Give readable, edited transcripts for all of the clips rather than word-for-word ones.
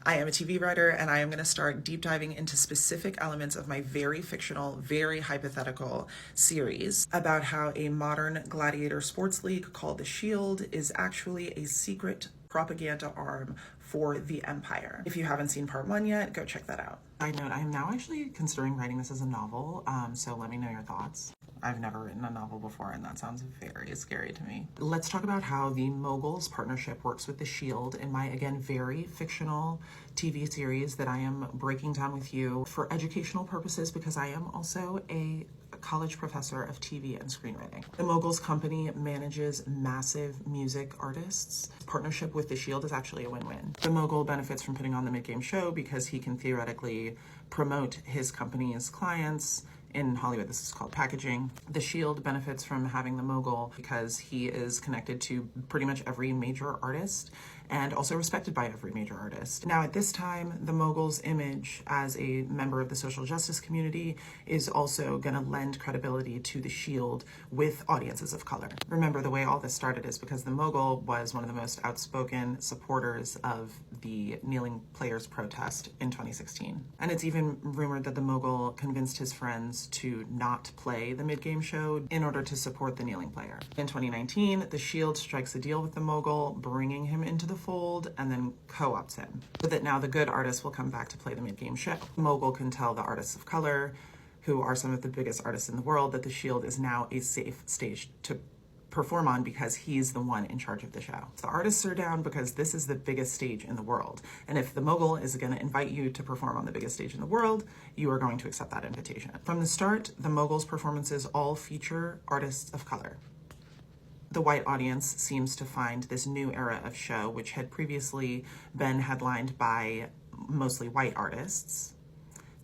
I am a TV writer, and I am going to start deep diving into specific elements of my very fictional, very hypothetical series about how a modern gladiator sports league called The Shield is actually a secret propaganda arm for the Empire. If you haven't seen part 1 yet, go check that out. Side note, I am now actually considering writing this as a novel, so let me know your thoughts. I've never written a novel before, and that sounds very scary to me. Let's talk about how the Moguls partnership works with The Shield in my, again, very fictional TV series that I am breaking down with you for educational purposes, because I am also a college professor of TV and screenwriting. The Moguls company manages massive music artists. Partnership with The Shield is actually a win-win. The Mogul benefits from putting on the mid-game show because he can theoretically promote his company's clients. In Hollywood, this is called packaging. The Shield benefits from having the Mogul because he is connected to pretty much every major artist and also respected by every major artist. Now, at this time, the Mogul's image as a member of the social justice community is also gonna lend credibility to the Shield with audiences of color. Remember, the way all this started is because the Mogul was one of the most outspoken supporters of the kneeling players protest in 2016. And it's even rumored that the Mogul convinced his friends to not play the mid-game show in order to support the kneeling player. In 2019, the Shield strikes a deal with the Mogul, bringing him into the fold, and then co-opts him, so that now the good artists will come back to play the mid-game show. The Mogul can tell the artists of color, who are some of the biggest artists in the world, that the Shield is now a safe stage to perform on because he's the one in charge of the show. The artists are down because this is the biggest stage in the world. And if the Mogul is going to invite you to perform on the biggest stage in the world, you are going to accept that invitation. From the start, the Mogul's performances all feature artists of color. The white audience seems to find this new era of show, which had previously been headlined by mostly white artists,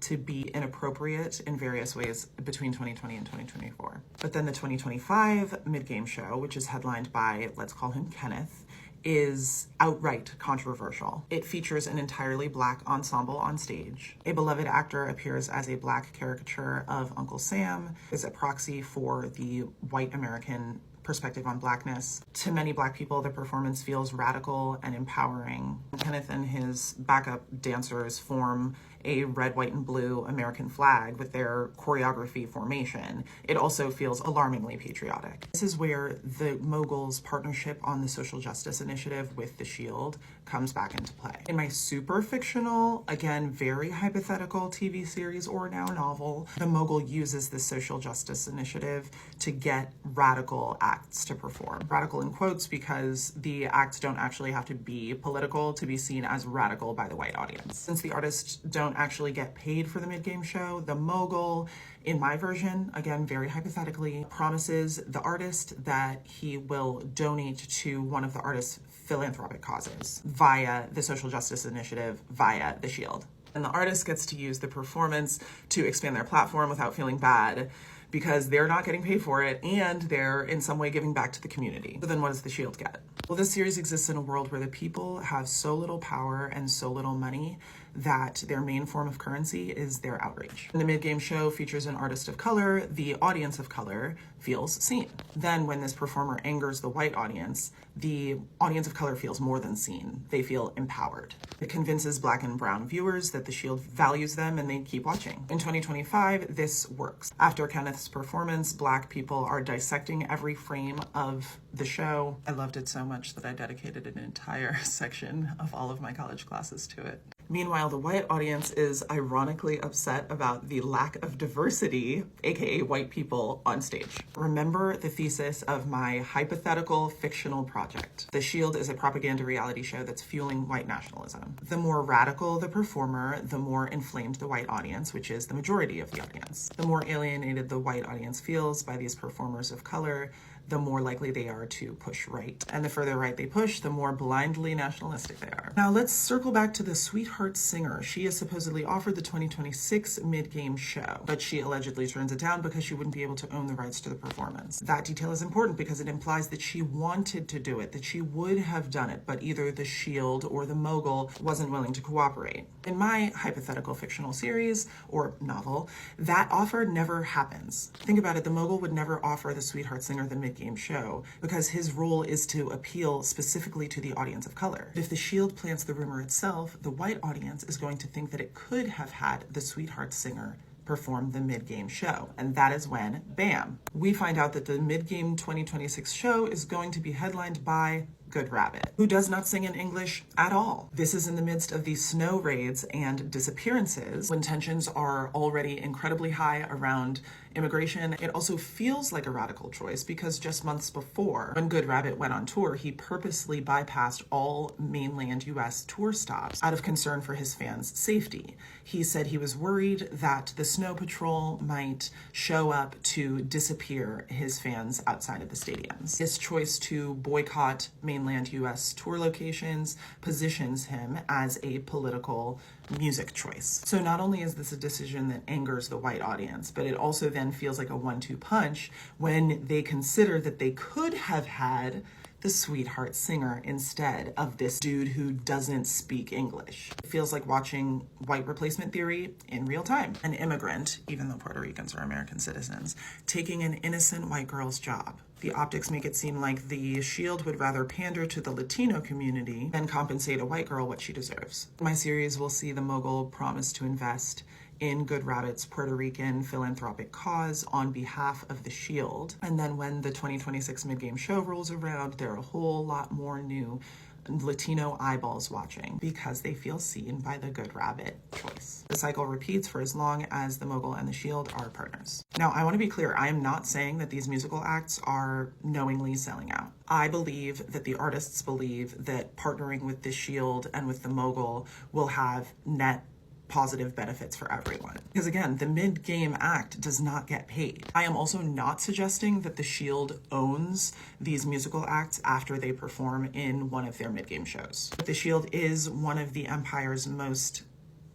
to be inappropriate in various ways between 2020 and 2024. But then the 2025 mid-game show, which is headlined by, let's call him Kenneth, is outright controversial. It features an entirely Black ensemble on stage. A beloved actor appears as a Black caricature of Uncle Sam, is a proxy for the white American perspective on Blackness. To many Black people, the performance feels radical and empowering. Kenneth and his backup dancers form a red, white, and blue American flag with their choreography formation. It also feels alarmingly patriotic. This is where the Mogul's partnership on the social justice initiative with The Shield comes back into play. In my super fictional, again, very hypothetical TV series or now novel, the Mogul uses the social justice initiative to get radical acts to perform. Radical in quotes because the acts don't actually have to be political to be seen as radical by the white audience. Since the artists don't actually get paid for the mid-game show, the Mogul, in my version, again, very hypothetically, promises the artist that he will donate to one of the artist's philanthropic causes via the social justice initiative, via The Shield. And the artist gets to use the performance to expand their platform without feeling bad, because they're not getting paid for it and they're in some way giving back to the community. So then what does The Shield get? Well, this series exists in a world where the people have so little power and so little money that their main form of currency is their outrage. When the mid-game show features an artist of color, the audience of color feels seen. Then when this performer angers the white audience, the audience of color feels more than seen. They feel empowered. It convinces Black and brown viewers that The Shield values them and they keep watching. In 2025, this works. After Kenneth's performance, Black people are dissecting every frame of the show. I loved it so much that I dedicated an entire section of all of my college classes to it. Meanwhile, the white audience is ironically upset about the lack of diversity, aka white people, on stage. Remember the thesis of my hypothetical fictional project. The Shield is a propaganda reality show that's fueling white nationalism. The more radical the performer, the more inflamed the white audience, which is the majority of the audience. The more alienated the white audience feels by these performers of color, the more likely they are to push right. And the further right they push, the more blindly nationalistic they are. Now let's circle back to the sweetheart singer. She is supposedly offered the 2026 mid-game show, but she allegedly turns it down because she wouldn't be able to own the rights to the performance. That detail is important because it implies that she wanted to do it, that she would have done it, but either the Shield or the Mogul wasn't willing to cooperate. In my hypothetical fictional series or novel, that offer never happens. Think about it, the Mogul would never offer the sweetheart singer the mid mid-game show because his role is to appeal specifically to the audience of color. If the Shield plants the rumor itself, the white audience is going to think that it could have had the Sweetheart Singer perform the mid-game show. And that is when, bam, we find out that the mid-game 2026 show is going to be headlined by Good Rabbit, who does not sing in English at all. This is in the midst of these snow raids and disappearances when tensions are already incredibly high around immigration. It also feels like a radical choice because just months before, when Good Rabbit went on tour, he purposely bypassed all mainland US tour stops out of concern for his fans' safety. He said he was worried that the Snow Patrol might show up to disappear his fans outside of the stadiums. His choice to boycott mainland US tour locations positions him as a political music choice. So not only is this a decision that angers the white audience, but it also then feels like a 1-2 punch when they consider that they could have had the Sweetheart Singer instead of this dude who doesn't speak English. It feels like watching white replacement theory in real time. An immigrant, even though Puerto Ricans are American citizens, taking an innocent white girl's job. The optics make it seem like the Shield would rather pander to the Latino community than compensate a white girl what she deserves. My series will see the mogul promise to invest in Good Rabbit's Puerto Rican philanthropic cause on behalf of the Shield. And then when the 2026 mid-game show rolls around, there are a whole lot more new Latino eyeballs watching because they feel seen by the Good Rabbit choice. The cycle repeats for as long as the mogul and the Shield are partners. Now, I want to be clear, I am not saying that these musical acts are knowingly selling out. I believe that the artists believe that partnering with the Shield and with the mogul will have net positive benefits for everyone. Because again, the mid-game act does not get paid. I am also not suggesting that the Shield owns these musical acts after they perform in one of their mid-game shows. But the Shield is one of the Empire's most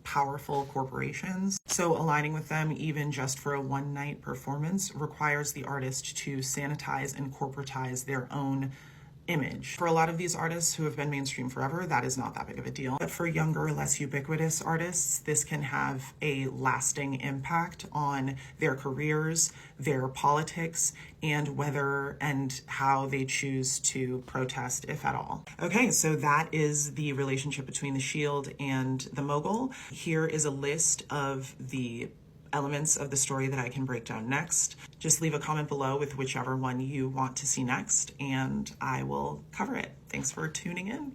powerful corporations, so aligning with them even just for a one-night performance requires the artist to sanitize and corporatize their own image. For a lot of these artists who have been mainstream forever, that is not that big of a deal. But for younger, less ubiquitous artists, this can have a lasting impact on their careers, their politics, and whether and how they choose to protest, if at all. Okay, so that is the relationship between the Shield and the mogul. Here is a list of the elements of the story that I can break down next. Just leave a comment below with whichever one you want to see next, and I will cover it. Thanks for tuning in.